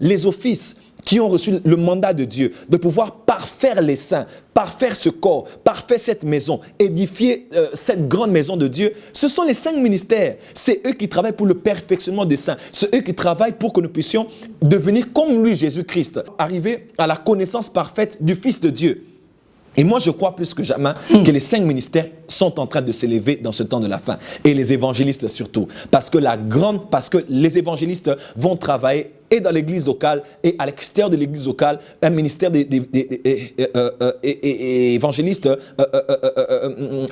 les offices qui ont reçu le mandat de Dieu de pouvoir parfaire les saints, parfaire ce corps, parfaire cette maison, édifier cette grande maison de Dieu, ce sont les 5 ministères. C'est eux qui travaillent pour le perfectionnement des saints. C'est eux qui travaillent pour que nous puissions devenir comme lui, Jésus-Christ, arriver à la connaissance parfaite du Fils de Dieu. Et moi, je crois plus que jamais que les 5 ministères sont en train de s'élever dans ce temps de la fin. Et les évangélistes surtout. Parce que les évangélistes vont travailler et dans l'église locale et à l'extérieur de l'église locale, un ministère évangélistes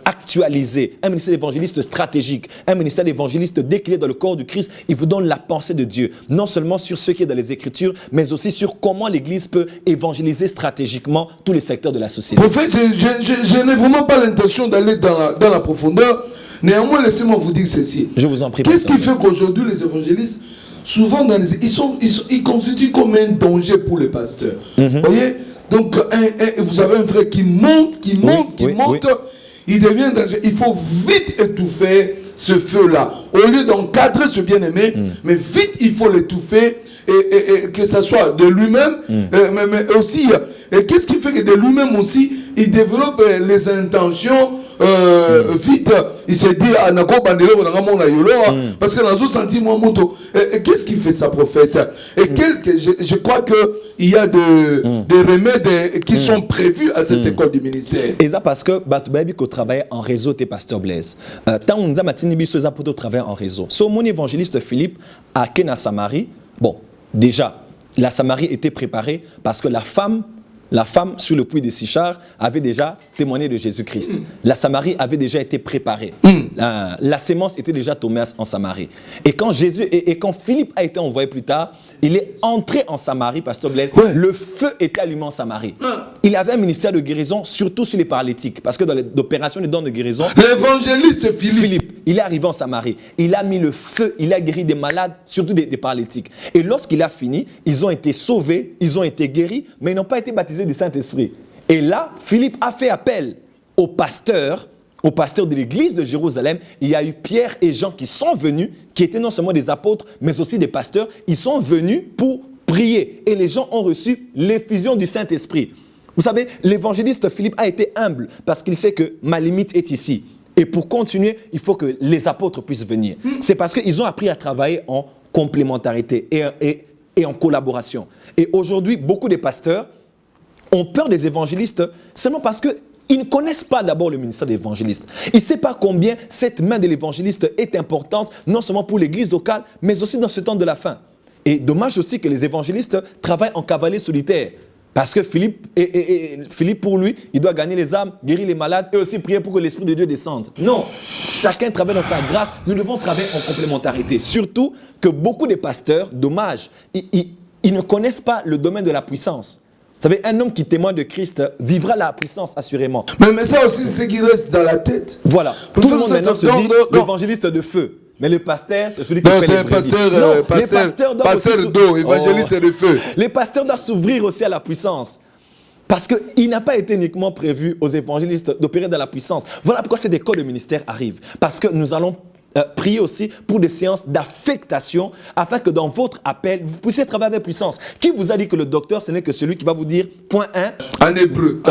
actualisé, un ministère d'évangélistes stratégique, un ministère d'évangélistes décliné dans le corps du Christ. Il vous donne la pensée de Dieu, non seulement sur ce qui est dans les Écritures, mais aussi sur comment l'église peut évangéliser stratégiquement tous les secteurs de la société. Prophète, je n'ai vraiment pas l'intention d'aller dans la profondeur. Néanmoins, laissez-moi vous dire ceci. Je vous en prie. Qu'est-ce qui fait qu'aujourd'hui les évangélistes, souvent ils constituent comme un danger pour les pasteurs. Vous voyez? Donc, vous avez un frère qui monte. Il devient dangereux. Il faut vite étouffer ce feu-là. Au lieu d'encadrer ce bien-aimé, mais vite il faut l'étouffer et que ça soit de lui-même, mais aussi, qu'est-ce qui fait que de lui-même aussi, il développe les intentions vite. Il se dit, parce que dans un sentiment moto. Qu'est-ce qui fait ça, prophète? Et je crois qu'il y a des remèdes qui sont prévus à cette école du ministère. Et ça parce que Batoubabi qu'on travaille en réseau, t'es pasteur Blaise. Tant on nous a maintenu pour travailler en réseau. So, mon évangéliste Philippe à Kena Samarie, bon, déjà, la Samarie était préparée parce que la femme sur le puits de Sichar avait déjà témoigné de Jésus-Christ. La Samarie avait déjà été préparée. La sémence était déjà tombée en Samarie. Et quand Philippe a été envoyé plus tard, il est entré en Samarie, pasteur Blaise. Ouais. Le feu était allumé en Samarie. Il avait un ministère de guérison, surtout sur les paralytiques. Parce que dans l'opération des dons de guérison, l'évangéliste Philippe, il est arrivé en Samarie. Il a mis le feu, il a guéri des malades, surtout des paralytiques. Et lorsqu'il a fini, ils ont été sauvés, ils ont été guéris, mais ils n'ont pas été baptisés du Saint-Esprit. Et là, Philippe a fait appel aux pasteurs de l'église de Jérusalem. Il y a eu Pierre et Jean qui sont venus, qui étaient non seulement des apôtres, mais aussi des pasteurs. Ils sont venus pour prier. Et les gens ont reçu l'effusion du Saint-Esprit. Vous savez, l'évangéliste Philippe a été humble parce qu'il sait que ma limite est ici. Et pour continuer, il faut que les apôtres puissent venir. C'est parce qu'ils ont appris à travailler en complémentarité et en collaboration. Et aujourd'hui, beaucoup de pasteurs ont peur des évangélistes seulement parce qu'ils ne connaissent pas d'abord le ministère d'évangéliste. Ils ne savent pas combien cette main de l'évangéliste est importante, non seulement pour l'église locale, mais aussi dans ce temps de la fin. Et dommage aussi que les évangélistes travaillent en cavalier solitaire. Parce que Philippe, pour lui, il doit gagner les âmes, guérir les malades et aussi prier pour que l'Esprit de Dieu descende. Non, chacun travaille dans sa grâce. Nous devons travailler en complémentarité. Surtout que beaucoup de pasteurs, dommage, ils ne connaissent pas le domaine de la puissance. Vous savez, un homme qui témoigne de Christ vivra la puissance assurément. Mais ça aussi, c'est ce qui reste dans la tête. Voilà. Tout le monde maintenant se dit l'évangéliste de feu. Mais le pasteur, c'est celui qui fait les brebis. Pasteur d'eau, évangéliste de feu. Les pasteurs doivent s'ouvrir aussi à la puissance. Parce qu'il n'a pas été uniquement prévu aux évangélistes d'opérer dans la puissance. Voilà pourquoi cette école de ministère arrive. Parce que nous allons prier aussi pour des séances d'affectation afin que dans votre appel, vous puissiez travailler avec puissance. Qui vous a dit que le docteur, ce n'est que celui qui va vous dire, point 1, en hébreu,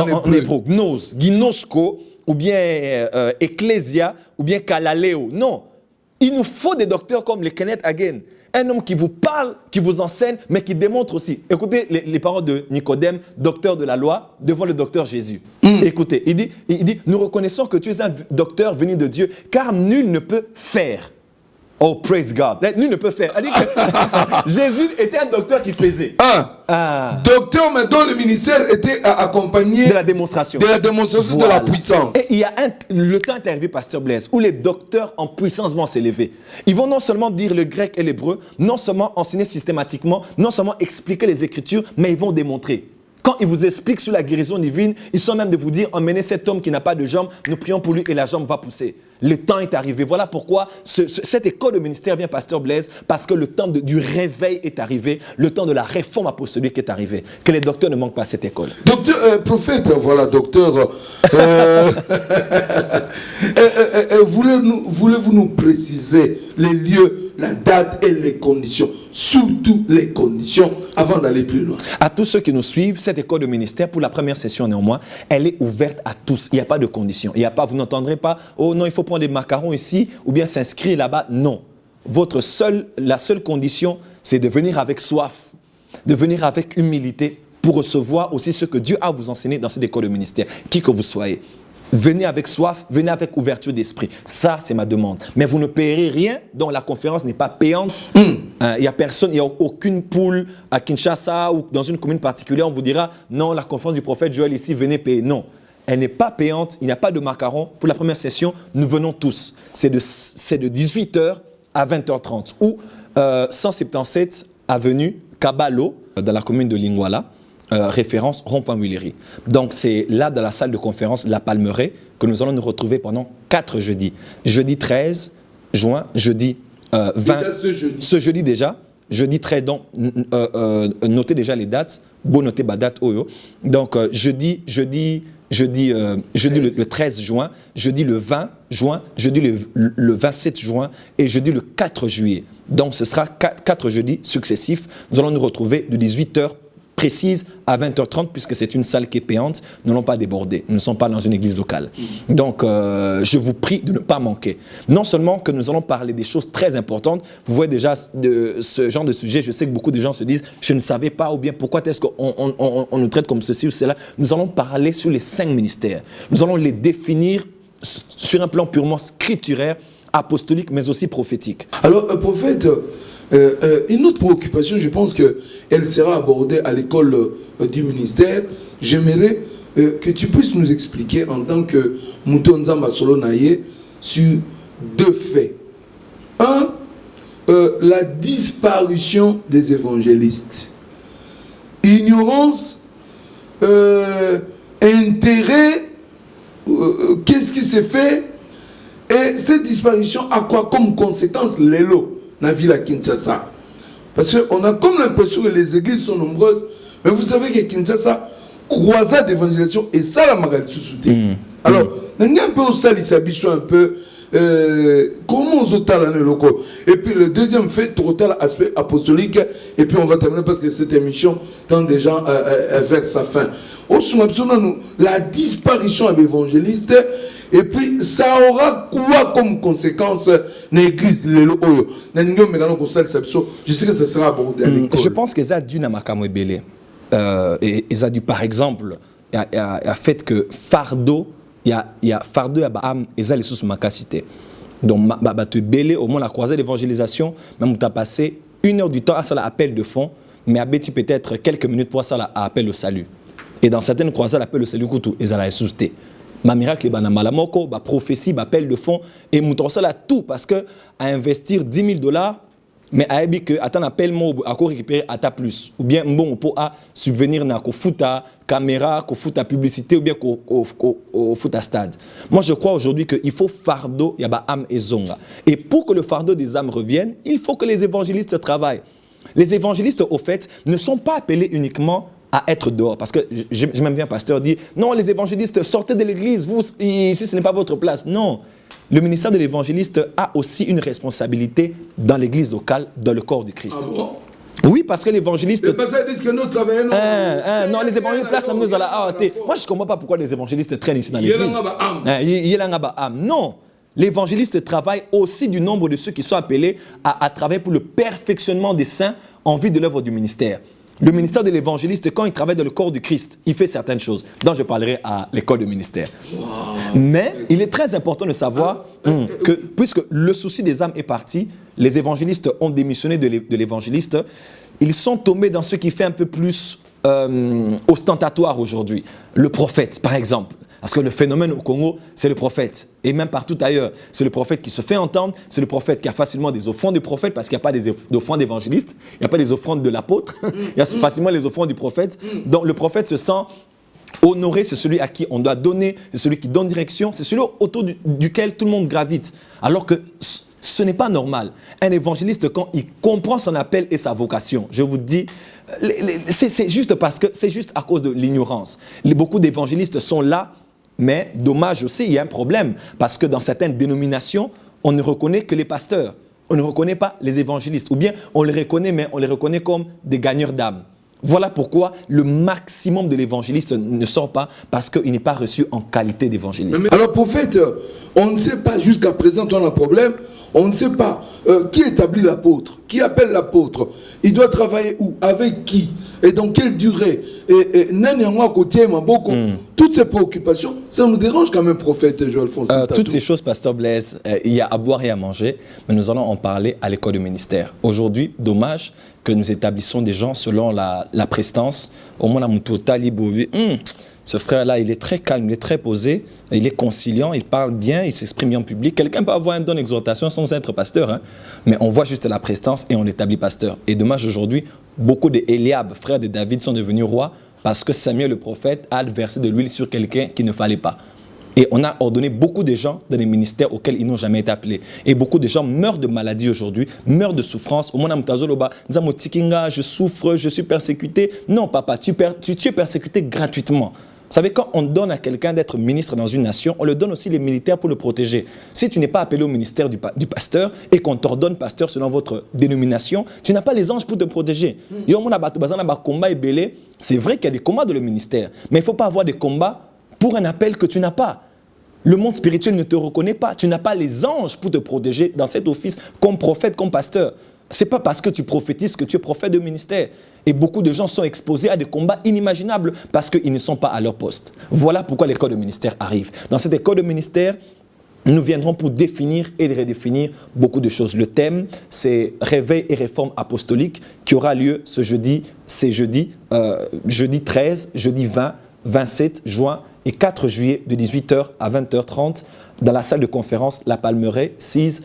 gnos, ginosko, ou bien ecclesia, ou bien kalaleo. Non. Il nous faut des docteurs comme les Kenneth Hagin. Un homme qui vous parle, qui vous enseigne, mais qui démontre aussi. Écoutez les paroles de Nicodème, docteur de la loi, devant le docteur Jésus. Écoutez, il dit, nous reconnaissons que tu es un docteur venu de Dieu, car nul ne peut faire. Oh, praise God. Nul ne peut faire. Elle dit que Jésus était un docteur qui faisait. Docteur, mais dont le ministère était accompagné de la démonstration. De la démonstration de la puissance. Et il y a le temps est arrivé, Pasteur Blaise, où les docteurs en puissance vont s'élever. Ils vont non seulement dire le grec et l'hébreu, non seulement enseigner systématiquement, non seulement expliquer les Écritures, mais ils vont démontrer. Quand ils vous expliquent sur la guérison divine, ils sont même de vous dire, emmenez cet homme qui n'a pas de jambes, nous prions pour lui et la jambe va pousser. Le temps est arrivé. Voilà pourquoi cette école de ministère vient, Pasteur Blaise, parce que le temps du réveil est arrivé, le temps de la réforme apostolique est arrivé. Que les docteurs ne manquent pas à cette école. Docteur, prophète, voilà, docteur. Voulez-vous nous préciser les lieux, la date et les conditions, surtout les conditions, avant d'aller plus loin? À tous ceux qui nous suivent, cette école de ministère, pour la première session néanmoins, elle est ouverte à tous. Il n'y a pas de conditions. Il n'y a pas, vous n'entendrez pas, oh non, il faut prendre des macarons ici, ou bien s'inscrire là-bas. Non. La seule condition, c'est de venir avec soif, de venir avec humilité, pour recevoir aussi ce que Dieu a à vous enseigner dans cette école de ministère, qui que vous soyez. Venez avec soif, venez avec ouverture d'esprit. Ça, c'est ma demande. Mais vous ne payerez rien, donc la conférence n'est pas payante. Il n'y a personne, il n'y a aucune poule à Kinshasa ou dans une commune particulière. On vous dira, non, la conférence du prophète Joël ici, venez payer. Non, elle n'est pas payante, il n'y a pas de macarons. Pour la première session, nous venons tous. C'est de 18h à 20h30 ou 177 avenue Kabalo, dans la commune de Lingwala. Référence Rond-Point-Huillerie. Donc c'est là dans la salle de conférence La Palmeraie que nous allons nous retrouver pendant 4 jeudis. Jeudi 13 juin, jeudi 20, déjà ce jeudi déjà, jeudi 13, donc notez déjà les dates, bon notez ma date Oyo. Donc jeudi le 13 juin, jeudi le 20 juin, jeudi le 27 juin et jeudi le 4 juillet. Donc ce sera 4 jeudis successifs. Nous allons nous retrouver de 18h précise à 20h30 puisque c'est une salle qui est payante, nous n'allons pas déborder, nous ne sommes pas dans une église locale. Donc je vous prie de ne pas manquer. Non seulement que nous allons parler des choses très importantes, vous voyez déjà de ce genre de sujet, je sais que beaucoup de gens se disent je ne savais pas ou bien pourquoi est-ce qu'on nous traite comme ceci ou cela. Nous allons parler sur les 5 ministères. Nous allons les définir sur un plan purement scripturaire, apostolique mais aussi prophétique. Alors prophète, une autre préoccupation, je pense qu'elle sera abordée à l'école du ministère. J'aimerais que tu puisses nous expliquer en tant que Mouton Nzamba Solo Naye sur 2 faits. Un, la disparition des évangélistes. Ignorance, intérêt, qu'est-ce qui s'est fait? Et cette disparition a quoi comme conséquence l'élo? La ville à Kinshasa. Parce qu'on a comme l'impression que les églises sont nombreuses, mais vous savez que Kinshasa, croisade d'évangélisation, et ça la magali sous-souté. Alors, on a un peu au sali s'habitue un peu, comment on s'otale le local. Et puis le deuxième fait, total aspect apostolique, et puis on va terminer parce que cette émission tend déjà vers sa fin. Au nous la disparition de l'évangéliste, et puis ça aura quoi comme conséquence l'église je sais que ça sera abordé à l'école. Je pense que ça a dû n'amakamwebele et ça a dû par exemple à fait que fardeau il y a fardeau à Baham et ça les sous makacité. Donc tu belé au moins la croisée d'évangélisation même tu as passé 1 heure du temps à ça l'appel de fond mais à Betty peut-être quelques minutes pour ça à appel au salut. Et dans certaines croisades l'appel au salut couteau et ça l'a suscité. Ma miracle, ma malamoko, ma prophétie, ma appel de fond, et mon ça là tout parce que à investir $10,000, mais à que attends appel moi à récupérer à ta plus ou bien bon pour à subvenir na ko futa caméra, ko futa publicité ou bien ko futa stade. Moi je crois aujourd'hui qu'il faut fardeau ya ba âme et zonga. Et pour que le fardeau des âmes revienne, il faut que les évangélistes travaillent. Les évangélistes au fait ne sont pas appelés uniquement à être dehors. Parce que je m'aime bien, pasteur, dit non, les évangélistes, sortez de l'église, vous, ici, ce n'est pas votre place. Non. Le ministère de l'évangéliste a aussi une responsabilité dans l'église locale, dans le corps du Christ. Ah bon? Oui, parce que l'évangéliste... Non, les évangélistes placent la nous à la AAT. Moi, je ne comprends pas pourquoi les évangélistes traînent ici dans l'église. Non. l'évangéliste travaille aussi du nombre de ceux qui sont appelés à travailler pour le perfectionnement des saints en vue de l'œuvre du ministère. Le ministère de l'évangéliste, quand il travaille dans le corps du Christ, il fait certaines choses, dont je parlerai à l'école de ministère. Wow. Mais il est très important de savoir que, puisque le souci des âmes est parti, les évangélistes ont démissionné de l'évangéliste, ils sont tombés dans ce qui fait un peu plus ostentatoire aujourd'hui. Le prophète, par exemple. Parce que le phénomène au Congo, c'est le prophète. Et même partout ailleurs, c'est le prophète qui se fait entendre, c'est le prophète qui a facilement des offrandes du prophète, parce qu'il n'y a pas des offrandes d'évangéliste, il n'y a pas des offrandes de l'apôtre, il y a facilement les offrandes du prophète. Donc le prophète se sent honoré, c'est celui à qui on doit donner, c'est celui qui donne direction, c'est celui autour duquel tout le monde gravite. Alors que ce n'est pas normal. Un évangéliste, quand il comprend son appel et sa vocation, je vous dis, c'est juste parce que c'est juste à cause de l'ignorance. Beaucoup d'évangélistes sont là, mais dommage aussi, il y a un problème, parce que dans certaines dénominations, on ne reconnaît que les pasteurs, on ne reconnaît pas les évangélistes, ou bien on les reconnaît, mais on les reconnaît comme des gagneurs d'âme. Voilà pourquoi le maximum de l'évangéliste ne sort pas, parce qu'il n'est pas reçu en qualité d'évangéliste. Alors prophète, on ne sait pas, jusqu'à présent on a un problème, on ne sait pas qui établit l'apôtre, qui appelle l'apôtre, il doit travailler où, avec qui, et dans quelle durée, et toutes ces préoccupations, ça nous dérange quand même, prophète Joël Francis. Toutes ces choses, pasteur Blaise, il y a à boire et à manger, mais nous allons en parler à l'école du ministère. Aujourd'hui, dommage que nous établissons des gens selon la prestance. Au moins, ce frère-là, il est très calme, il est très posé, il est conciliant, il parle bien, il s'exprime bien en public. Quelqu'un peut avoir une bonne exhortation sans être pasteur, hein, mais on voit juste la prestance et on l'établit pasteur. Et dommage aujourd'hui, beaucoup d'Éliab, frères de David, sont devenus rois parce que Samuel le prophète a versé de l'huile sur quelqu'un qu'il ne fallait pas. Et on a ordonné beaucoup de gens dans les ministères auxquels ils n'ont jamais été appelés. Et beaucoup de gens meurent de maladie aujourd'hui, meurent de souffrance. Au moins, je souffre, je suis persécuté. Non, papa, tu es persécuté gratuitement. Vous savez, quand on donne à quelqu'un d'être ministre dans une nation, on le donne aussi les militaires pour le protéger. Si tu n'es pas appelé au ministère du pasteur et qu'on t'ordonne pasteur selon votre dénomination, tu n'as pas les anges pour te protéger. C'est vrai qu'il y a des combats dans le ministère, mais il ne faut pas avoir des combats pour un appel que tu n'as pas. Le monde spirituel ne te reconnaît pas. Tu n'as pas les anges pour te protéger dans cet office comme prophète, comme pasteur. Ce n'est pas parce que tu prophétises que tu es prophète de ministère. Et beaucoup de gens sont exposés à des combats inimaginables parce qu'ils ne sont pas à leur poste. Voilà pourquoi l'école de ministère arrive. Dans cette école de ministère, nous viendrons pour définir et redéfinir beaucoup de choses. Le thème, c'est Réveil et réforme apostolique qui aura lieu ce jeudi. C'est jeudi 13, jeudi 20, 27 juin et 4 juillet de 18h à 20h30 dans la salle de conférence La Palmeraie, 6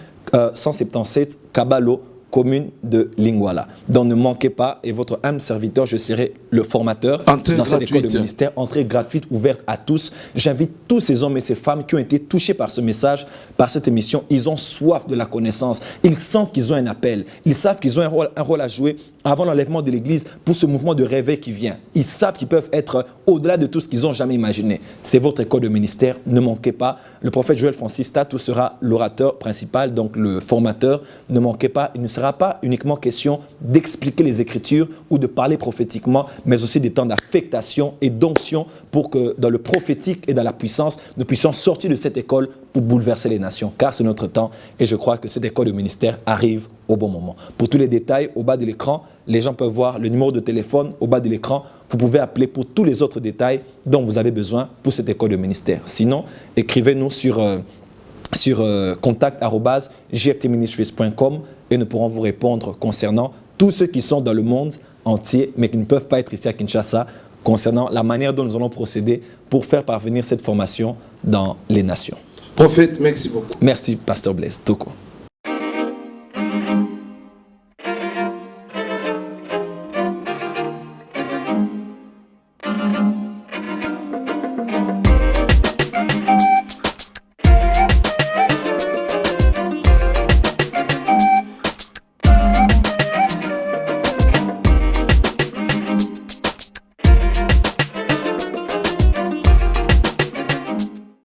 177 Kabalo, commune de Lingwala. Donc ne manquez pas, et votre âme serviteur, je serai le formateur dans cette école de ministère. Entrée gratuite, ouverte à tous. J'invite tous ces hommes et ces femmes qui ont été touchés par ce message, par cette émission. Ils ont soif de la connaissance. Ils sentent qu'ils ont un appel. Ils savent qu'ils ont un rôle à jouer avant l'enlèvement de l'Église pour ce mouvement de réveil qui vient. Ils savent qu'ils peuvent être au-delà de tout ce qu'ils n'ont jamais imaginé. C'est votre école de ministère. Ne manquez pas. Le prophète Joël Francis Tatou sera l'orateur principal, donc le formateur. Ne manquez pas. Il ne sera pas uniquement question d'expliquer les Écritures ou de parler prophétiquement, mais aussi des temps d'affectation et d'onction pour que dans le prophétique et dans la puissance, nous puissions sortir de cette école pour bouleverser les nations, car c'est notre temps et je crois que cette école de ministère arrive au bon moment. Pour tous les détails, au bas de l'écran, les gens peuvent voir le numéro de téléphone au bas de l'écran. Vous pouvez appeler pour tous les autres détails dont vous avez besoin pour cette école de ministère. Sinon, écrivez-nous sur contact@jftministries.com et nous pourrons vous répondre concernant tous ceux qui sont dans le monde entier mais qui ne peuvent pas être ici à Kinshasa, concernant la manière dont nous allons procéder pour faire parvenir cette formation dans les nations. Prophète, merci beaucoup. Merci, pasteur Blaise Toko.